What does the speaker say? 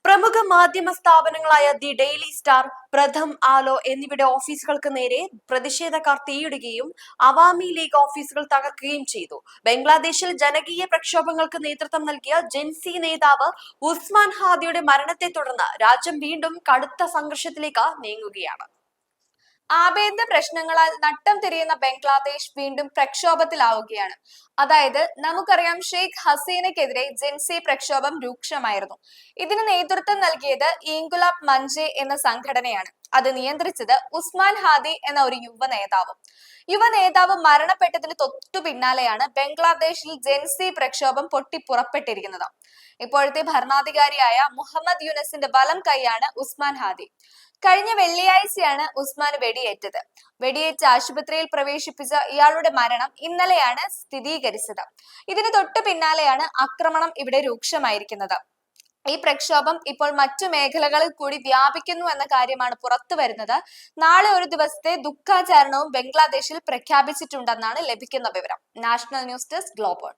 പ്രമുഖ മാധ്യമ സ്ഥാപനങ്ങളായ the daily star, Pratham ആലോ എന്നിവയുടെ ഓഫീസുകൾക്ക് നേരെ പ്രതിഷേധക്കാർ തീയിടുകയും അവാമി ലീഗ് ഓഫീസുകൾ തകർക്കുകയും ചെയ്തു. ബംഗ്ലാദേശിൽ ജനകീയ പ്രക്ഷോഭങ്ങൾക്ക് നേതൃത്വം നൽകിയ ജെൻസി നേതാവ് ഉസ്മാൻ ഹാദിയുടെ മരണത്തെ തുടർന്ന് രാജ്യം വീണ്ടും കടുത്ത സംഘർഷത്തിലേക്ക് നീങ്ങുകയാണ്. ആഭ്യന്തര പ്രശ്നങ്ങളാൽ നട്ടം തിരിയുന്ന ബംഗ്ലാദേശ് വീണ്ടും പ്രക്ഷോഭത്തിലാവുകയാണ്. അതായത് നമുക്കറിയാം, ഷെയ്ഖ് ഹസീനയ്ക്കെതിരെ ജെൻസി പ്രക്ഷോഭം രൂക്ഷമായിരുന്നു. ഇതിന് നേതൃത്വം നൽകിയത് ഇൻകുലാബ് മഞ്ചെ എന്ന സംഘടനയാണ്. അത് നിയന്ത്രിച്ചത് ഉസ്മാൻ ഹാദി എന്ന ഒരു യുവ നേതാവ് മരണപ്പെട്ടതിന് തൊട്ടു പിന്നാലെയാണ് ബംഗ്ലാദേശിൽ ജെൻസി പ്രക്ഷോഭം പൊട്ടിപ്പുറപ്പെട്ടിരിക്കുന്നത്. ഇപ്പോഴത്തെ ഭരണാധികാരിയായ മുഹമ്മദ് യൂനസിന്റെ വലം കൈയാണ് ഉസ്മാൻ ഹാദി. കഴിഞ്ഞ വെള്ളിയാഴ്ചയാണ് ഉസ്മാൻ വെടിയേറ്റത്. വെടിയേറ്റ് ആശുപത്രിയിൽ പ്രവേശിപ്പിച്ച ഇയാളുടെ മരണം ഇന്നലെയാണ് സ്ഥിരീകരിച്ചത്. ഇതിന് തൊട്ടു പിന്നാലെയാണ് ആക്രമണം ഇവിടെ രൂക്ഷമായിരിക്കുന്നത്. ഈ പ്രക്ഷോഭം ഇപ്പോൾ മറ്റു മേഖലകളിൽ കൂടി വ്യാപിക്കുന്നു എന്ന കാര്യമാണ് പുറത്തു വരുന്നത്. നാളെ ഒരു ദിവസത്തെ ദുഃഖാചരണവും ബംഗ്ലാദേശിൽ പ്രഖ്യാപിച്ചിട്ടുണ്ടെന്നാണ് ലഭിക്കുന്ന വിവരം. National news desk, global.